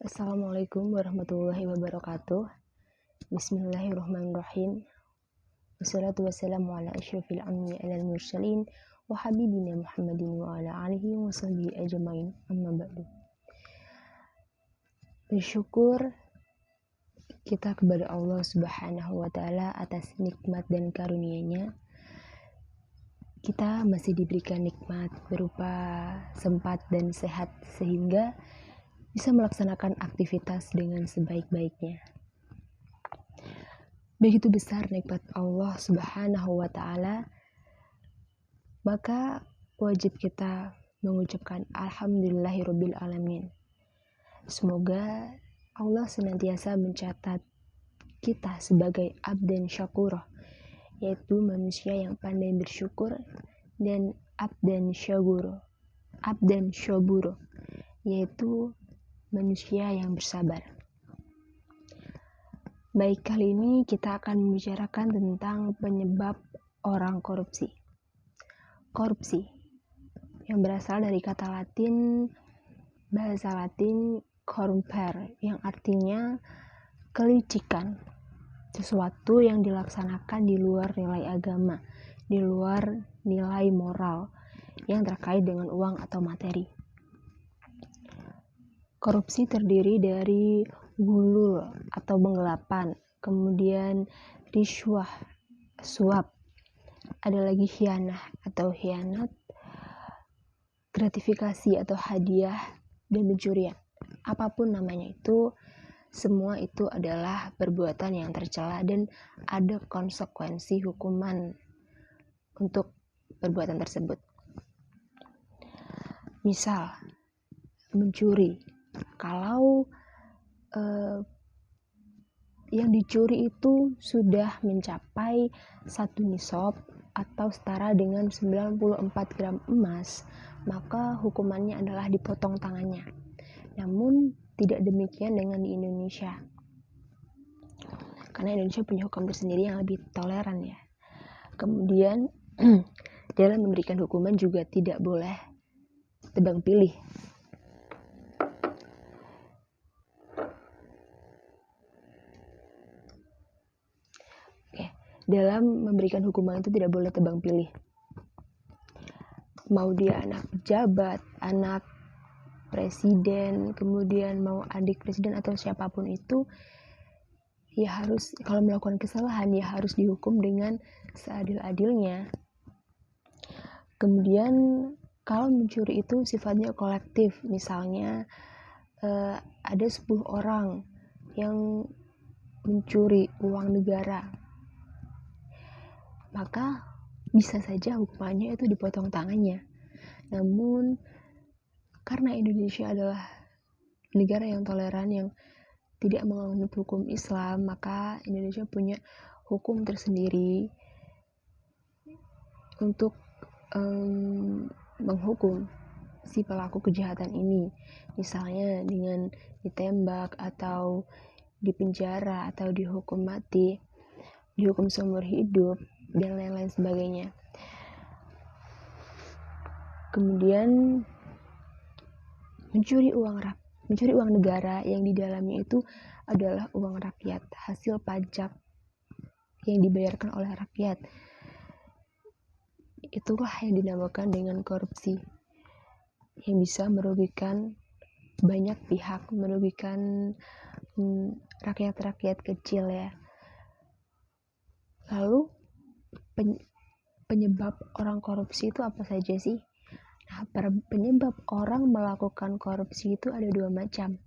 Assalamualaikum warahmatullahi wabarakatuh. Bismillahirrahmanirrahim. Wassalatu wassalamu ala asyrafil anbiya'i wal mursalin wa habibina Muhammadin wa ala alihi wa sahbihi ajmain. Amma ba'du. Bersyukur kita kepada Allah Subhanahu wa taala atas nikmat dan karunia-Nya. Kita masih diberikan nikmat berupa sempat dan sehat sehingga bisa melaksanakan aktivitas dengan sebaik-baiknya. Begitu besar nikmat Allah Subhanahu wa taala, maka wajib kita mengucapkan alhamdulillahirabbil alamin. Semoga Allah senantiasa mencatat kita sebagai abdan syakur, yaitu manusia yang pandai bersyukur, dan abdan syabur, yaitu manusia yang bersabar. Baik, kali ini kita akan membicarakan tentang penyebab orang korupsi. Korupsi yang berasal dari kata Latin, bahasa Latin corrumpere, yang artinya kelicikan, sesuatu yang dilaksanakan di luar nilai agama, di luar nilai moral yang terkait dengan uang atau materi. Korupsi terdiri dari gulul atau penggelapan, kemudian riswah, suap, ada lagi khianah atau khianat, gratifikasi atau hadiah, dan pencurian. Apapun namanya itu, semua itu adalah perbuatan yang tercela dan ada konsekuensi hukuman untuk perbuatan tersebut. Misal, mencuri. Kalau yang dicuri itu sudah mencapai 1 nisab atau setara dengan 94 gram emas, maka hukumannya adalah dipotong tangannya. Namun tidak demikian dengan di Indonesia, karena Indonesia punya hukum tersendiri yang lebih toleran ya. Kemudian dalam memberikan hukuman juga tidak boleh tebang pilih. Dalam memberikan hukuman itu tidak boleh tebang pilih. Mau dia anak pejabat, anak presiden, kemudian mau adik presiden atau siapapun itu, ya harus, kalau melakukan kesalahan ya harus dihukum dengan seadil-adilnya. Kemudian kalau mencuri itu sifatnya kolektif, misalnya ada 10 orang yang mencuri uang negara, maka bisa saja hukumannya itu dipotong tangannya. Namun karena Indonesia adalah negara yang toleran, yang tidak menganut hukum Islam, maka Indonesia punya hukum tersendiri untuk menghukum si pelaku kejahatan ini, misalnya dengan ditembak atau dipenjara atau dihukum mati, dihukum seumur hidup, dan lain-lain sebagainya. Kemudian mencuri uang negara yang di dalamnya itu adalah uang rakyat, hasil pajak yang dibayarkan oleh rakyat. Itulah yang dinamakan dengan korupsi, yang bisa merugikan banyak pihak, merugikan rakyat-rakyat kecil ya. Lalu penyebab orang korupsi itu apa saja sih? Nah, penyebab orang melakukan korupsi itu ada 2 macam.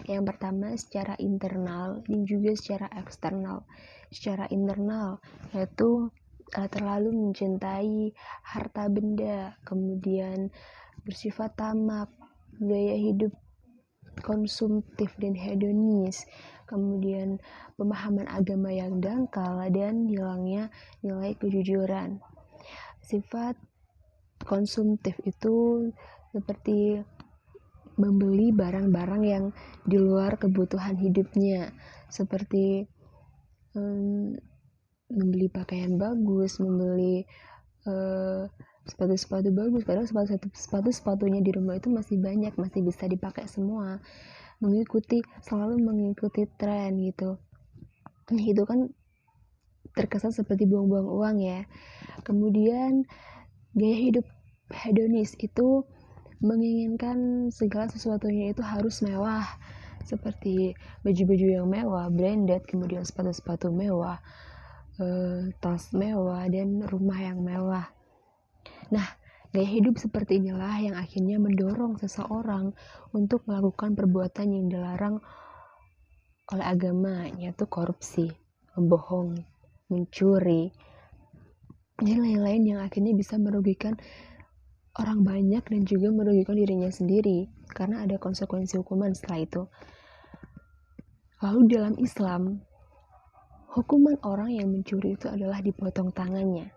Yang pertama secara internal dan juga secara eksternal. Secara internal yaitu terlalu mencintai harta benda, kemudian bersifat tamak, gaya hidup konsumtif dan hedonis, kemudian pemahaman agama yang dangkal, dan hilangnya nilai kejujuran. Sifat konsumtif itu seperti membeli barang-barang yang di luar kebutuhan hidupnya, seperti membeli pakaian bagus, membeli sepatu-sepatu bagus, padahal sepatu-sepatunya di rumah itu masih banyak, masih bisa dipakai semua. selalu mengikuti tren gitu. Itu kan terkesan seperti buang-buang uang ya. Kemudian gaya hidup hedonis itu menginginkan segala sesuatunya itu harus mewah, seperti baju-baju yang mewah, branded, kemudian sepatu-sepatu mewah, tas mewah, dan rumah yang mewah. Nah, gaya hidup seperti inilah yang akhirnya mendorong seseorang untuk melakukan perbuatan yang dilarang oleh agama, yaitu korupsi, membohong, mencuri, dan lain-lain yang akhirnya bisa merugikan orang banyak dan juga merugikan dirinya sendiri karena ada konsekuensi hukuman setelah itu. Lalu dalam Islam, hukuman orang yang mencuri itu adalah dipotong tangannya.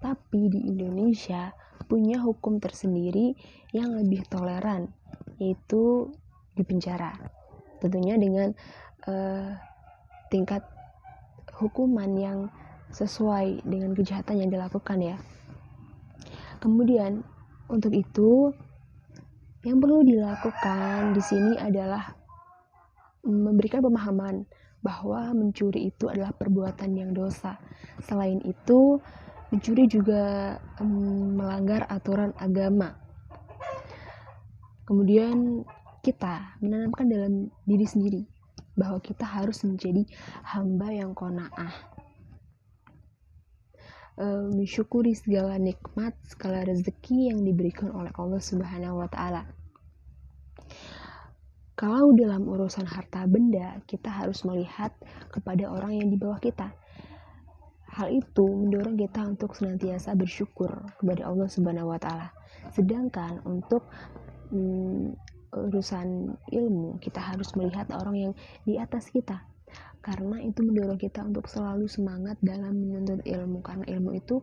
Tapi di Indonesia punya hukum tersendiri yang lebih toleran, yaitu dipenjara. Tentunya dengan tingkat hukuman yang sesuai dengan kejahatan yang dilakukan ya. Kemudian untuk itu yang perlu dilakukan di sini adalah memberikan pemahaman bahwa mencuri itu adalah perbuatan yang dosa. Selain itu, mencuri juga melanggar aturan agama. Kemudian kita menanamkan dalam diri sendiri bahwa kita harus menjadi hamba yang qanaah, mensyukuri segala nikmat, segala rezeki yang diberikan oleh Allah Subhanahu wa Ta'ala. Kalau dalam urusan harta benda, kita harus melihat kepada orang yang di bawah kita. Hal itu mendorong kita untuk senantiasa bersyukur kepada Allah Subhanahu wa Ta'ala. Sedangkan untuk urusan ilmu, kita harus melihat orang yang di atas kita, karena itu mendorong kita untuk selalu semangat dalam menuntut ilmu, karena ilmu itu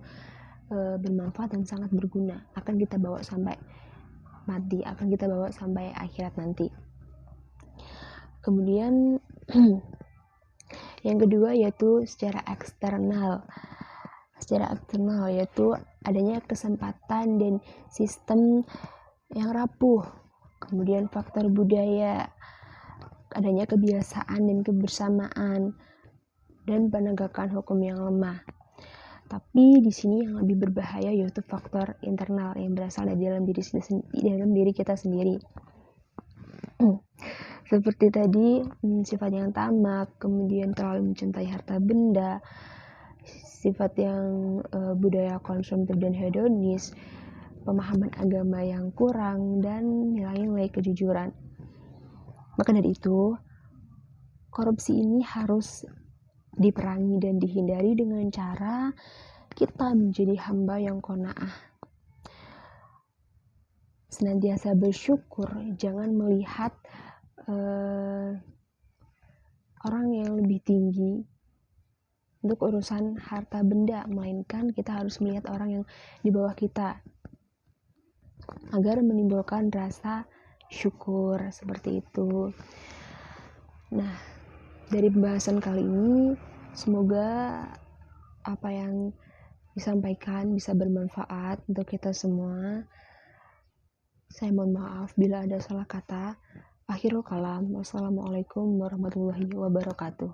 bermanfaat dan sangat berguna, akan kita bawa sampai mati, akan kita bawa sampai akhirat nanti. Kemudian yang kedua yaitu secara eksternal yaitu adanya kesempatan dan sistem yang rapuh, kemudian faktor budaya, adanya kebiasaan dan kebersamaan, dan penegakan hukum yang lemah. Tapi di sini yang lebih berbahaya yaitu faktor internal yang berasal dari dalam diri kita sendiri. Seperti tadi, sifat yang tamak, kemudian terlalu mencintai harta benda, sifat yang budaya konsumtif dan hedonis, pemahaman agama yang kurang, dan nilai-nilai kejujuran. Maka dari itu, korupsi ini harus diperangi dan dihindari dengan cara kita menjadi hamba yang qanaah. Senantiasa bersyukur, jangan melihat orang yang lebih tinggi untuk urusan harta benda, melainkan kita harus melihat orang yang di bawah kita agar menimbulkan rasa syukur seperti itu. Nah, dari pembahasan kali ini semoga apa yang disampaikan bisa bermanfaat untuk kita semua. Saya mohon maaf bila ada salah kata. Akhirul kalam. Wassalamualaikum warahmatullahi wabarakatuh.